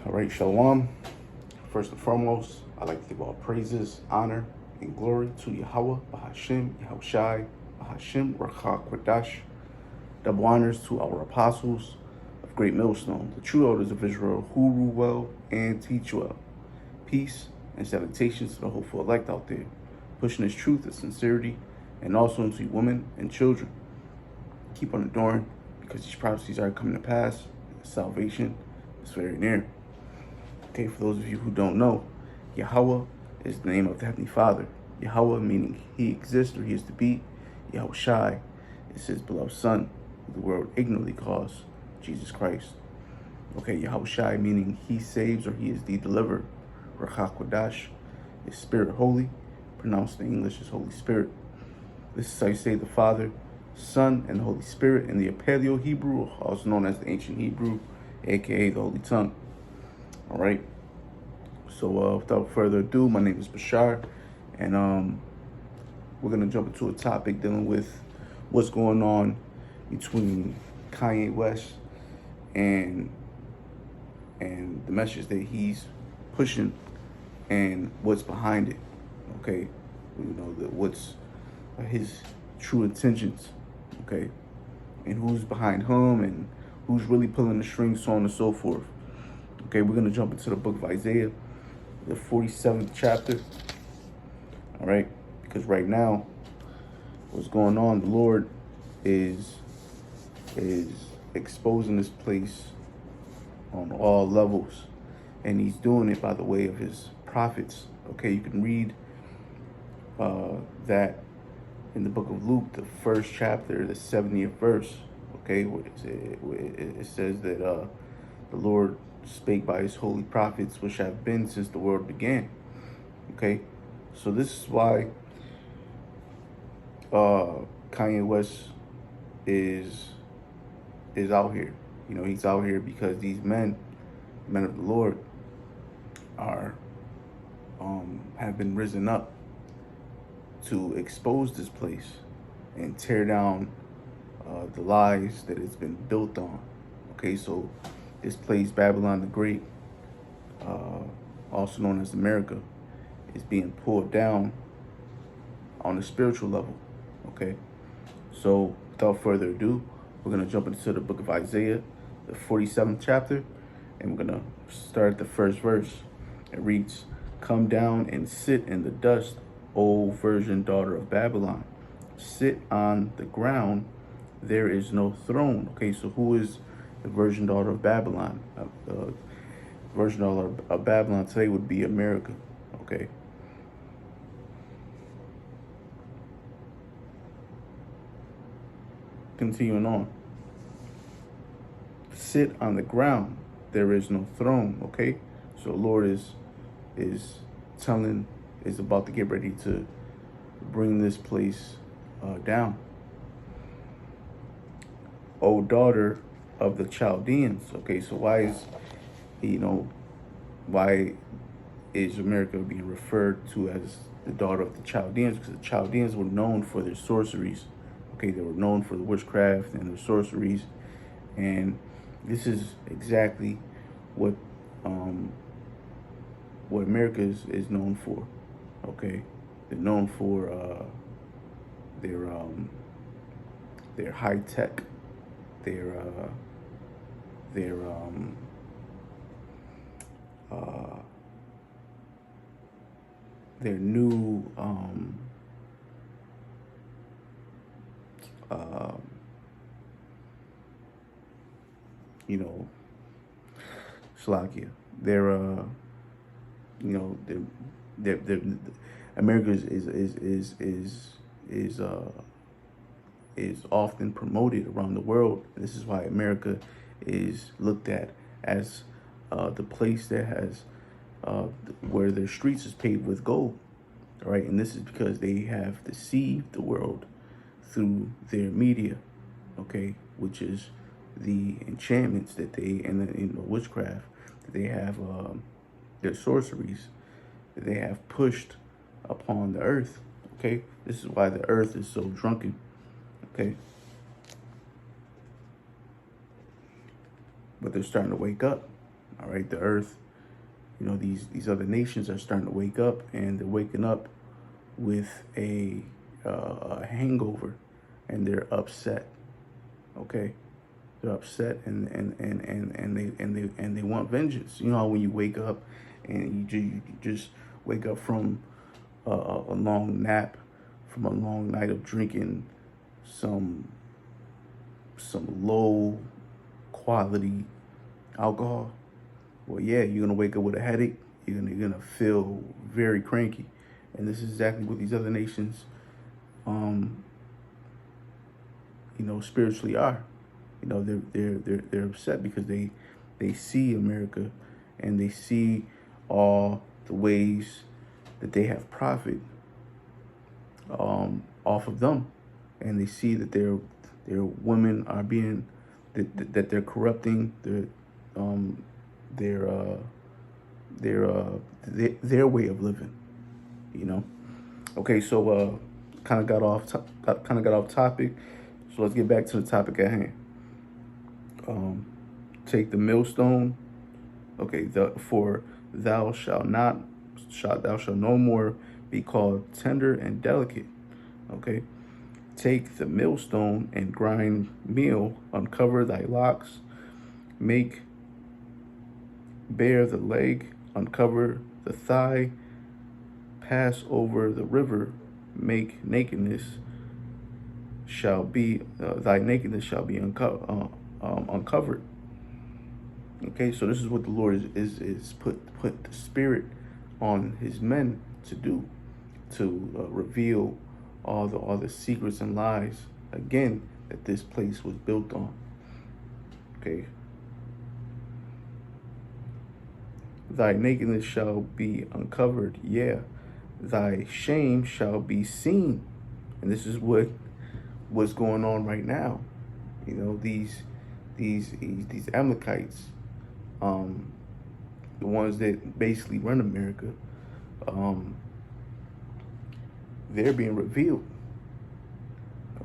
All right, Shalom. First and foremost, I'd like to give all praises, honor, and glory to Yahweh, Bahashim, Yahushai, Bahashim, Rakha Kwadash. Double honors to our apostles of Great Millstone, the true elders of Israel, who rule well and teach well. Peace and salutations to the hopeful elect out there, pushing this truth and sincerity, and also into women and children. Keep on adoring, because these prophecies are coming to pass, and salvation is very near. Okay, for those of you who don't know, Yahweh is the name of the Heavenly Father. Yahweh meaning He exists or He is to be. Yahushai is His beloved Son, who the world ignorantly calls Jesus Christ. Okay, Yahushai meaning He saves or He is the deliverer. Rakha Kwadash is Spirit Holy, pronounced in English as Holy Spirit. This is how you say the Father, Son, and the Holy Spirit in the Paleo Hebrew, also known as the Ancient Hebrew, aka the Holy Tongue. All right. So without further ado, my name is Bashar, and we're gonna jump into a topic dealing with what's going on between Kanye West and the message that he's pushing and what's behind it. Okay, you know, what's his true intentions. Okay, and who's behind him and who's really pulling the strings, so on and so forth. Okay, we're going to jump into the book of Isaiah, the 47th chapter. All right, because right now, what's going on, the Lord is exposing this place on all levels. And He's doing it by the way of His prophets. Okay, you can read that in the book of Luke, the first chapter, the 70th verse. Okay, it says that the Lord spake by His holy prophets, which have been since the world began. Okay, so this is why Kanye West is out here. You know, he's out here because these men of the Lord, are have been risen up to expose this place and tear down the lies that it's been built on. Okay, so this place, Babylon the Great, also known as America, is being pulled down on a spiritual level. Okay, so without further ado, we're going to jump into the book of Isaiah, the 47th chapter, and we're going to start the first verse. It reads, "Come down and sit in the dust, O virgin daughter of Babylon. Sit on the ground, there is no throne." Okay, so who is the virgin daughter of Babylon? Virgin daughter of Babylon today would be America. Okay. Continuing on. Sit on the ground, there is no throne. Okay, so the Lord is about to get ready to bring this place down. O daughter of the Chaldeans. Okay, so why is America being referred to as the daughter of the Chaldeans? Because the Chaldeans were known for their sorceries. Okay, they were known for the witchcraft and their sorceries, and this is exactly what America is known for. Okay, they're known for their high tech, their new you know, Slovakia. They're America is often promoted around the world. This is why America is looked at as the place that has where their streets is paved with gold. All right, and this is because they have deceived the world through their media. Okay, which is the enchantments that they and the witchcraft that they have, their sorceries that they have pushed upon the earth. Okay, this is why the earth is so drunken. Okay, but they're starting to wake up. All right, the earth. These other nations are starting to wake up, and they're waking up with a hangover, and they're upset. Okay, they're upset, and they want vengeance. You know how when you wake up and you just wake up from a long nap, from a long night of drinking some low quality alcohol. Well, yeah, you're gonna wake up with a headache. You're gonna feel very cranky, and this is exactly what these other nations, um, spiritually are. They're upset because they see America, and they see all the ways that they have profit off of them, and they see that their women are being that they're corrupting um, their their way of living. Okay, so kind of got off topic. So let's get back to the topic at hand. Take the millstone. Okay, for thou shalt no more be called tender and delicate. Okay, take the millstone and grind meal, uncover thy locks, make bare the leg, uncover the thigh, pass over the river, make nakedness shall be thy nakedness shall be uncovered. Okay, so this is what the Lord is put the spirit on his men to do, to reveal all the secrets and lies again that this place was built on. Okay. Thy nakedness shall be uncovered, yeah. Thy shame shall be seen. And this is what's going on right now. These Amalekites, the ones that basically run America, they're being revealed,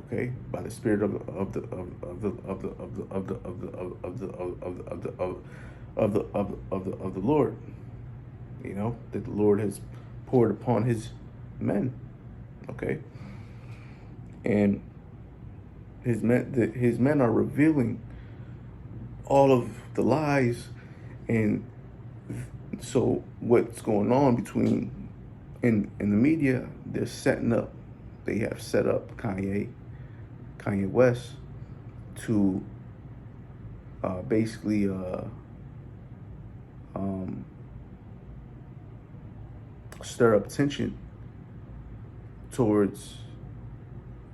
okay, by the spirit of the Lord, that the Lord has poured upon his men, okay, and his men are revealing all of the lies. And so what's going on in the media, they have set up Kanye West to basically stir up tension towards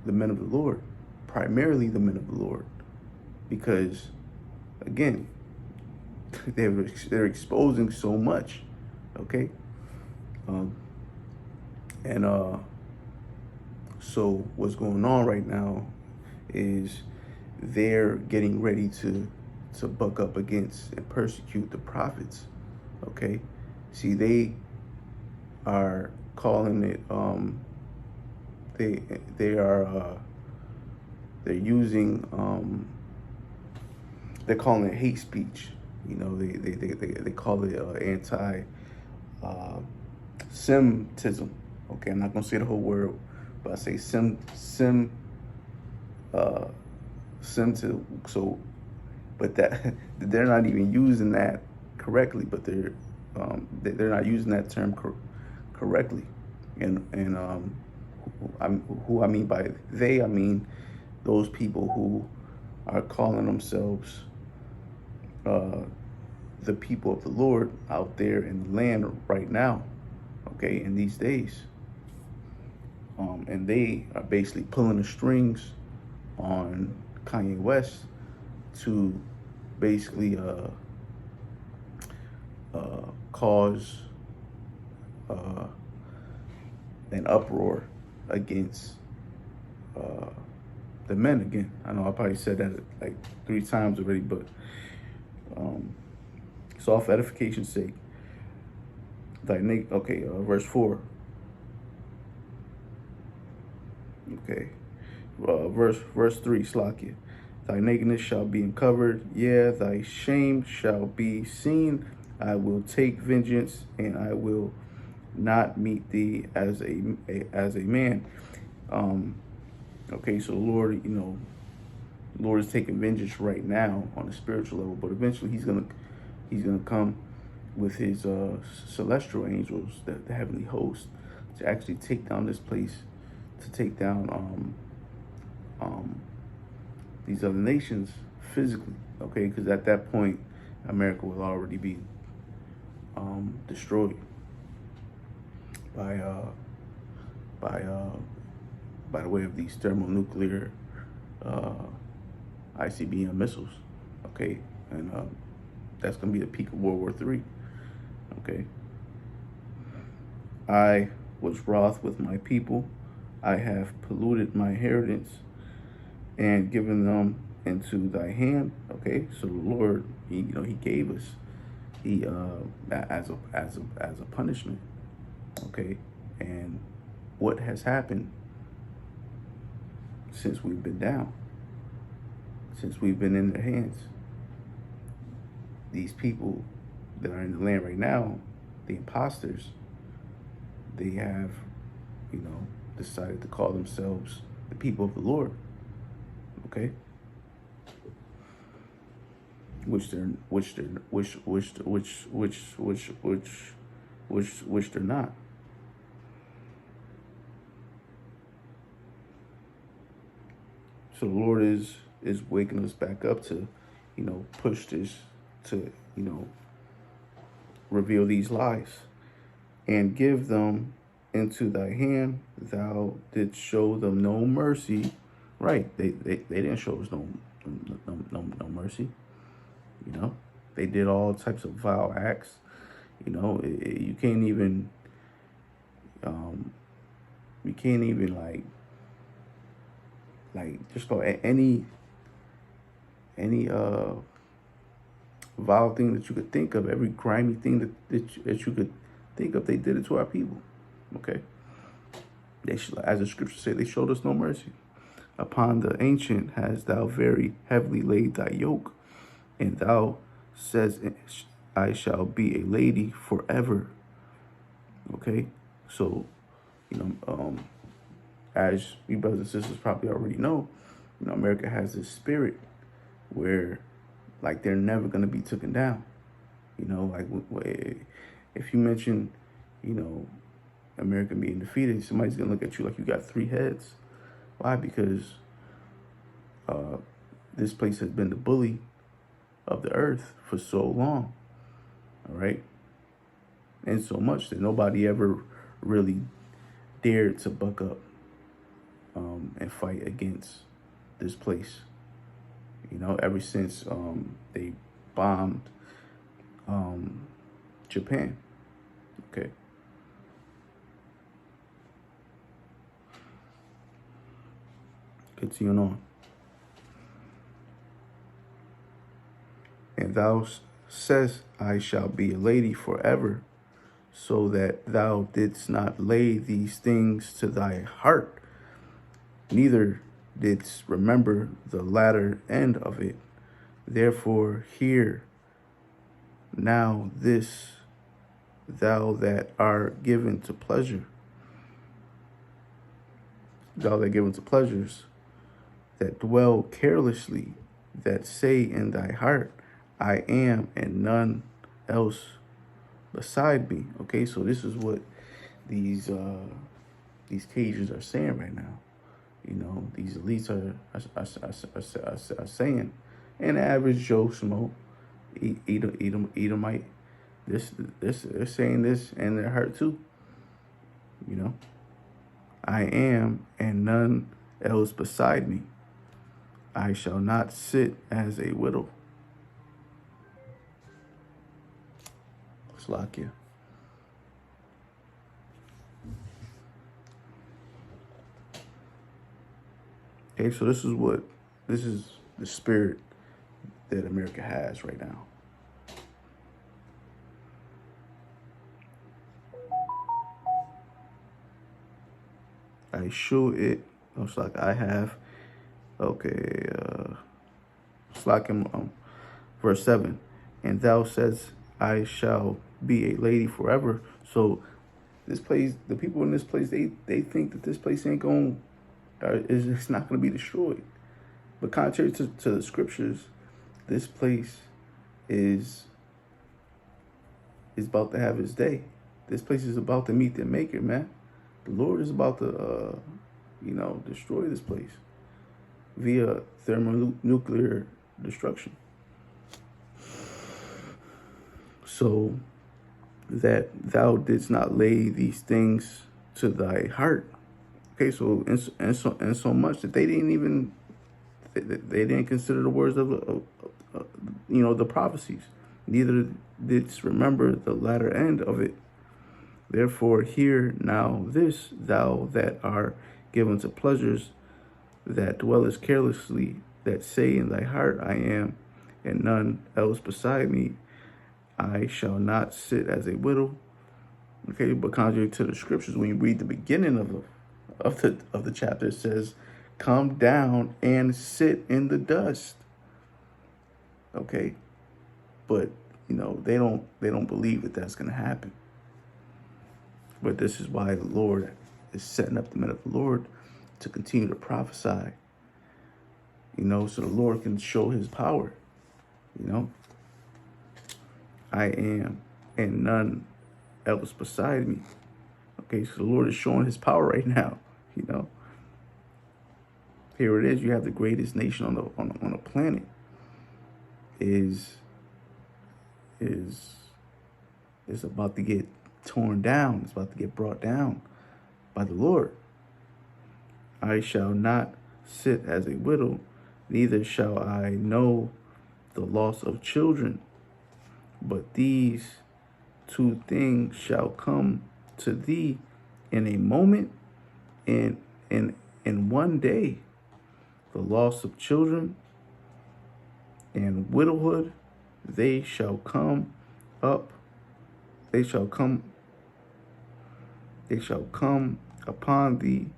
the men of the Lord, primarily the men of the Lord, because again, they're exposing so much, okay, so what's going on right now is they're getting ready to buck up against and persecute the prophets. Okay, see, they are calling it they're using they're calling it hate speech. They call it anti Semitism. Okay, I'm not gonna say the whole word, but I say Semitism. So, but that they're not even using that correctly. But they're not using that term correctly. And who I mean by they, I mean those people who are calling themselves the people of the Lord out there in the land right now, okay, in these days. And they are basically pulling the strings on Kanye West to basically cause an uproar against the men again. I know I probably said that like 3 times already, but so for edification's sake, verse 4. Okay, verse 3, Slakia. Thy nakedness shall be uncovered, yeah, thy shame shall be seen, I will take vengeance, and I will not meet thee as a man. Okay, so Lord, Lord is taking vengeance right now on a spiritual level, but eventually he's gonna come with his celestial angels, the heavenly host, to actually take down this place, to take down these other nations physically. Okay, because at that point, America will already be destroyed by by uh, by the way of these thermonuclear uh, ICBM missiles. Okay, and that's gonna be the peak of World War III. Okay, I was wroth with my people. I have polluted my inheritance and given them into thy hand. Okay, so the Lord, he gave us, as a punishment. Okay, and what has happened since we've been down, since we've been in their hands? These people that are in the land right now, the imposters, they have, decided to call themselves the people of the Lord. Okay, which they're not. So the Lord is waking us back up to, push this, to, reveal these lies and give them into thy hand. Thou didst show them no mercy. Right. They didn't show us no mercy. They did all types of vile acts. You can't even just go at any vile thing that you could think of, every grimy thing that you could think of. They did it to our people. Okay, as the scriptures say, they showed us no mercy. Upon the ancient hast thou very heavily laid thy yoke, and thou says, I shall be a lady forever. Okay, so as you brothers and sisters probably already know, America has this spirit where, like, they're never gonna be taken down. Like, if you mention, America being defeated, somebody's gonna look at you like you got three heads. Why? Because this place has been the bully of the earth for so long. All right, and so much that nobody ever really dared to buck up and fight against this place. Ever since they bombed Japan. Okay. Continuing on. And thou says, I shall be a lady forever, so that thou didst not lay these things to thy heart, neither didst remember the latter end of it. Therefore hear now this, thou that art given to pleasure, thou that given to pleasures, that dwell carelessly, that say in thy heart, I am, and none else beside me. Okay, so this is what these cages are saying right now. These elites are saying, and average Joe Schmo, Edomite, they're saying this in their heart too. I am, and none else beside me. I shall not sit as a widow. Slakia. Okay, so this is the spirit that America has right now. I show it. It's like I have. Okay, it's like verse 7. And thou says, I shall be a lady forever. So this place, the people in this place, they think that this place ain't going, it's not going to be destroyed. But contrary to the scriptures, this place is about to have its day. This place is about to meet their maker, man. The Lord is about to, destroy this place via thermonuclear destruction. So that thou didst not lay these things to thy heart. Okay, so and so much that they didn't consider the words of the prophecies. Neither didst remember the latter end of it. Therefore, hear now this, thou that art given to pleasures, that dwellest carelessly, that say in thy heart, I am, and none else beside me. I shall not sit as a widow. Okay, but contrary to the scriptures, when you read the beginning of the chapter, it says, "Come down and sit in the dust." Okay, but they don't believe that that's going to happen. But this is why the Lord is setting up the men of the Lord to continue to prophesy. So the Lord can show His power. I am, and none else beside me. Okay, so the Lord is showing His power right now. Here it is. You have the greatest nation on the planet is about to get torn down. It's about to get brought down by the Lord. I shall not sit as a widow, neither shall I know the loss of children. But these two things shall come to thee in a moment, and in one day, the loss of children and widowhood, they shall come upon thee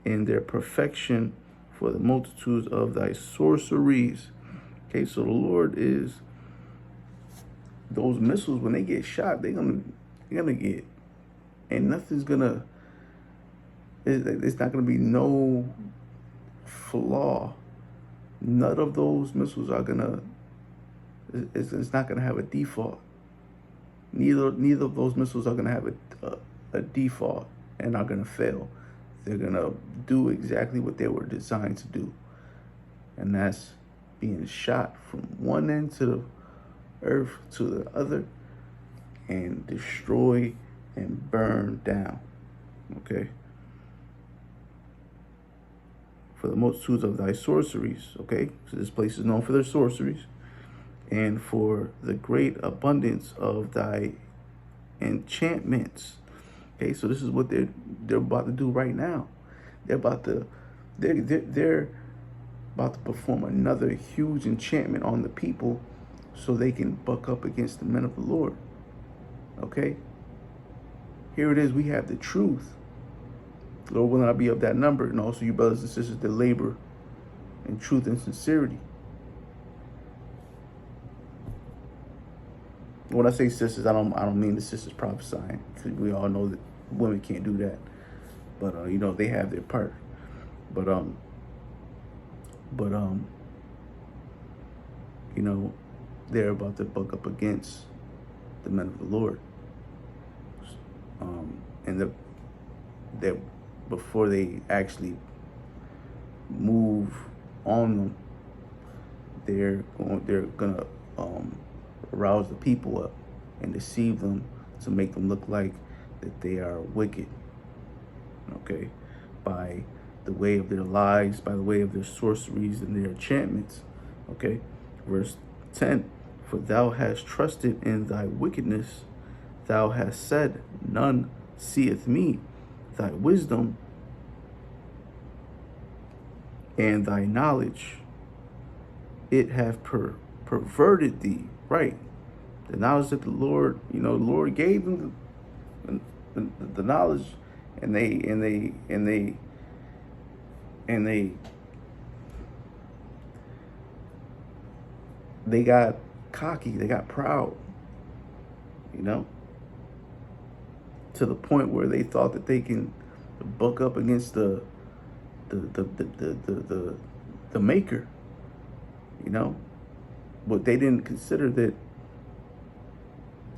in their perfection for the multitudes of thy sorceries. Okay, so the Lord is, those missiles, when they get shot, they're gonna get, and nothing's gonna, it's not gonna be no flaw. None of those missiles are gonna, it's not gonna have a default. Neither of those missiles are gonna have a default and are gonna fail. They're gonna do exactly what they were designed to do, and that's being shot from one end to the earth to the other and destroy and burn down. Okay, for the multitudes of thy sorceries. Okay, so this place is known for their sorceries, and for the great abundance of thy enchantments. Okay, so this is what they're about to do right now. They're about to perform another huge enchantment on the people, so they can buck up against the men of the Lord. Okay, here it is. We have the truth. Lord will not be of that number, and also you brothers and sisters that labor in truth and sincerity. When I say sisters, I don't mean the sisters prophesying, because we all know that women can't do that. But they have their part. But they're about to buck up against the men of the Lord. And that before they actually move on them, they're gonna arouse the people up and deceive them to make them look like that they are wicked. Okay, by the way of their lies, by the way of their sorceries and their enchantments. Okay, verse 10, for thou hast trusted in thy wickedness, thou hast said, none seeth me. Thy wisdom and thy knowledge, it hath perverted thee. Right, the knowledge that the Lord, the Lord gave them the knowledge, and they got cocky, they got proud, you know, to the point where they thought that they can buck up against the maker, you know, but they didn't consider that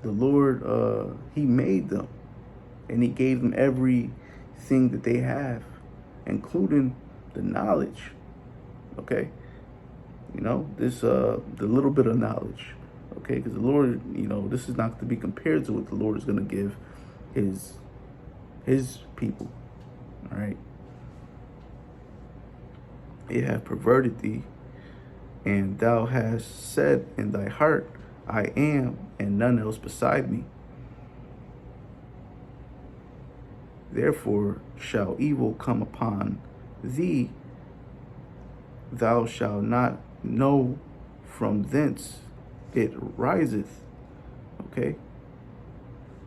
the Lord, he made them, and he gave them everything that they have, including the knowledge. Okay, you know, this the little bit of knowledge. Okay, because the Lord, you know, this is not to be compared to what the Lord is going to give his people. All right, it hath perverted thee, and thou hast said in thy heart, I am, and none else beside me. Therefore shall evil come upon thee, thou shalt not know from thence it riseth. Okay,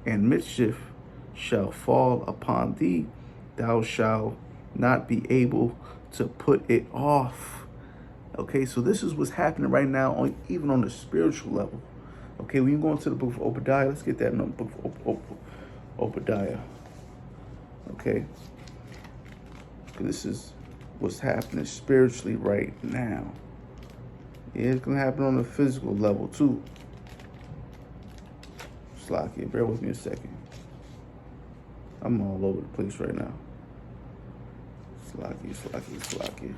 and mischief shall fall upon thee, thou shalt not be able to put it off. Okay, so this is what's happening right now, even on the spiritual level. Okay, when you go into the book of Obadiah, let's get that in the book of Obadiah. Okay, this is what's happening spiritually right now. Yeah, it's gonna happen on the physical level too. Slacky, bear with me a second. I'm all over the place right now. Slacky.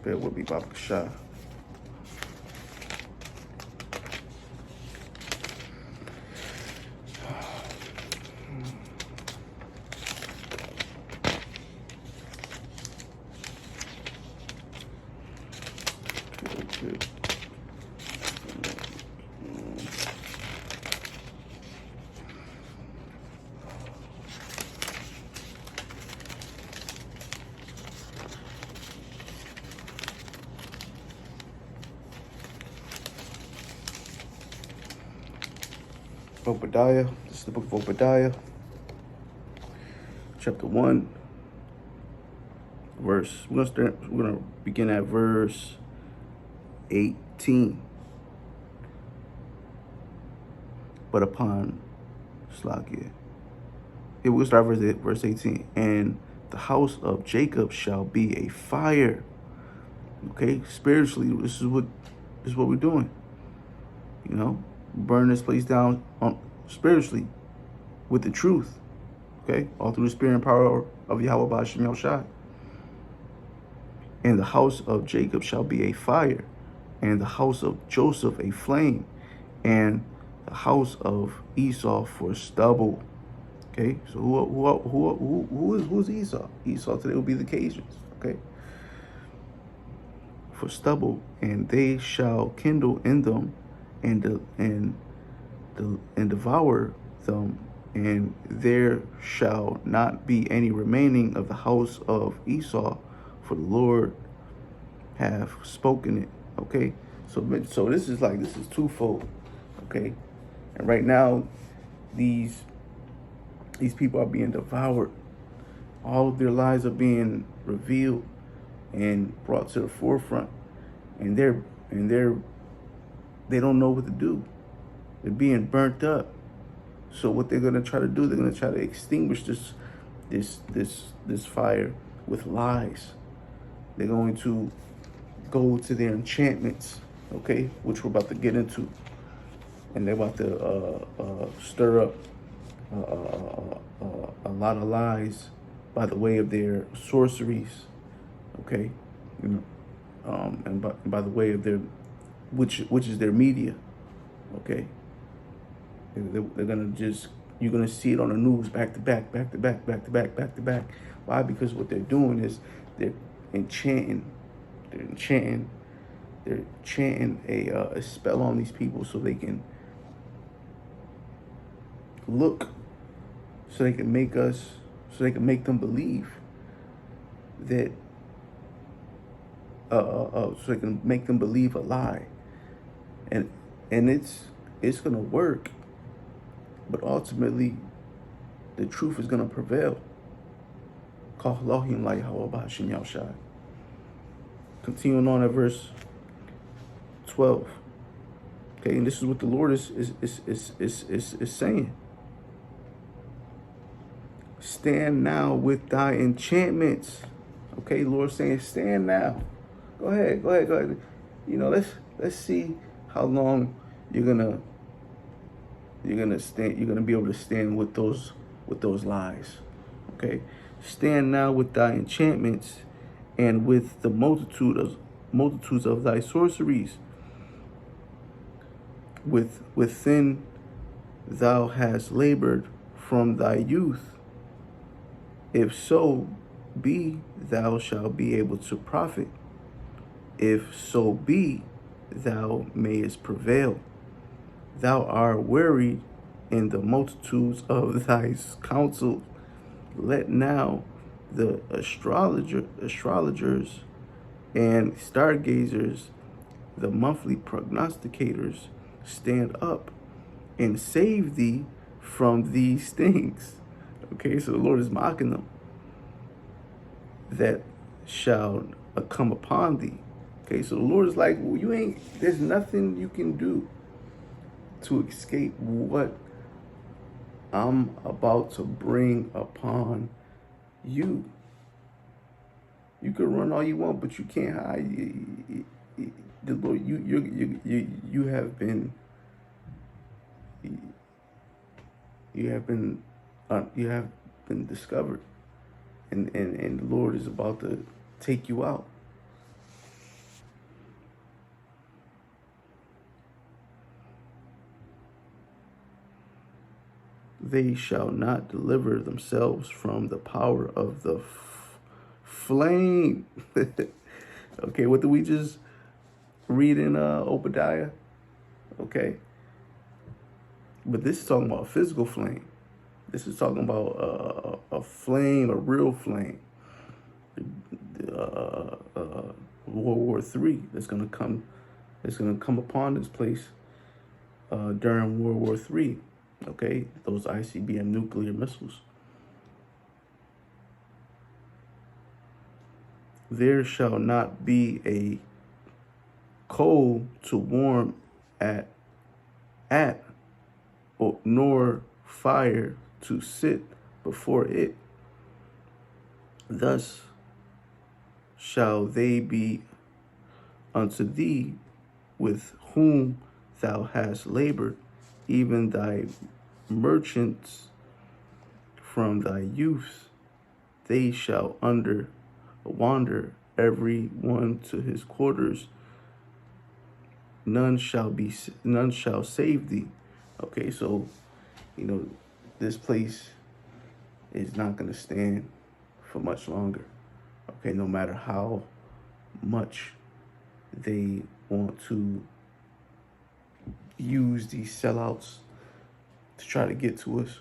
Bear with me, Baba Shah. Good. Obadiah. This is the book of Obadiah, chapter 1, verse. We're gonna begin at verse 18. But upon Slakia. It will start verse 18. And the house of Jacob shall be a fire. Okay, spiritually, this is what we're doing. You know, burn this place down spiritually with the truth. Okay, all through the spirit and power of Yahweh Ba'ashem Yahushai. And the house of Jacob shall be a fire, and the house of Joseph a flame, and the house of Esau for stubble. Okay, so who's Esau? Esau today will be the Cajuns. Okay, for stubble, and they shall kindle in them, and devour them, and there shall not be any remaining of the house of Esau, for the Lord have spoken it. Okay, so this is twofold. Okay, and right now these people are being devoured. All of their lies are being revealed and brought to the forefront, and they don't know what to do. They're being burnt up. So what they're gonna try to do, they're gonna try to extinguish this fire with lies. They're going to go to their enchantments, okay, which we're about to get into, and they're about to stir up a lot of lies by the way of their sorceries, okay, you know, and by the way of their which is their media, okay. They're gonna you're gonna see it on the news back to back. Why? Because what they're doing is they're chanting a spell on these people so they can so they can make them believe that so they can make them believe a lie, and it's gonna work, but ultimately the truth is gonna prevail. Continuing on at verse 12. Okay, and this is what the Lord is saying. Stand now with thy enchantments. Okay, Lord saying, stand now. Go ahead, go ahead, go ahead. You know, let's see how long you're gonna stand. You're gonna be able to stand with those lies. Okay, stand now with thy enchantments, and with the multitudes of thy sorceries. Within thou hast labored from thy youth. If so be, thou shalt be able to profit. If so be, thou mayest prevail. Thou art wearied in the multitudes of thy counsel. Let now the astrologers and stargazers, the monthly prognosticators, stand up and save thee from these things. Okay, so the Lord is mocking them. That shall come upon thee. Okay, so the Lord is like, well, there's nothing you can do to escape what I'm about to bring upon you. You can run all you want, but you can't hide. The Lord, you have been discovered, and the Lord is about to take you out. They shall not deliver themselves from the power of the flame. Okay, what did we just read in Obadiah? Okay, but this is talking about a physical flame. This is talking about a flame, a real flame. World War III that's gonna come. It's gonna come upon this place during World War III. Okay, those ICBM nuclear missiles. There shall not be a coal to warm at, nor fire to sit before it. Thus shall they be unto thee with whom thou hast labored, even thy merchants from thy youth. They shall wander every one to his quarters. None shall save thee. Okay, so this place is not going to stand for much longer. Okay, no matter how much they want to use these sellouts to try to get to us,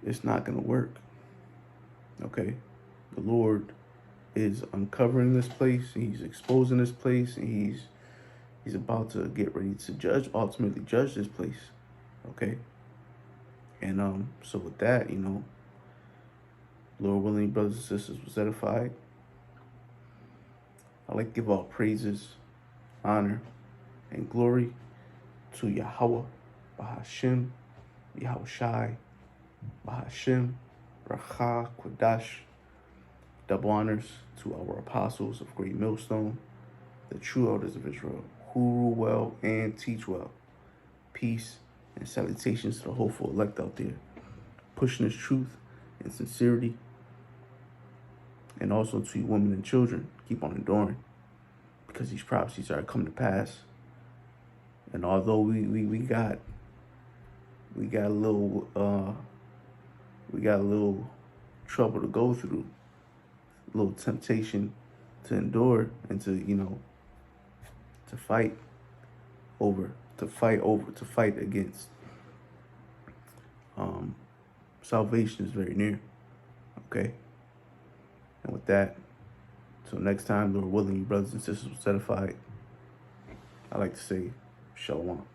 it's not going to work. Okay, the Lord is uncovering this place. He's exposing this place, and he's about to get ready to ultimately judge this place. Okay, and so with that, Lord willing, brothers and sisters, was edified. I'd like to give all praises, honor, and glory to Yahweh, Bahashim, Yahushai, Bahashim, Racha, Quadash. Double honors to our apostles of Great Millstone, the true elders of Israel, who rule well and teach well. Peace and salutations to the hopeful elect out there, pushing this truth and sincerity. And also to you women and children, keep on enduring, because these prophecies are coming to pass. And although we got a little trouble to go through, a little temptation to endure, and to fight against. Salvation is very near. Okay. And with that, till next time, Lord willing, you brothers and sisters will set aside. I like to say, Shalom.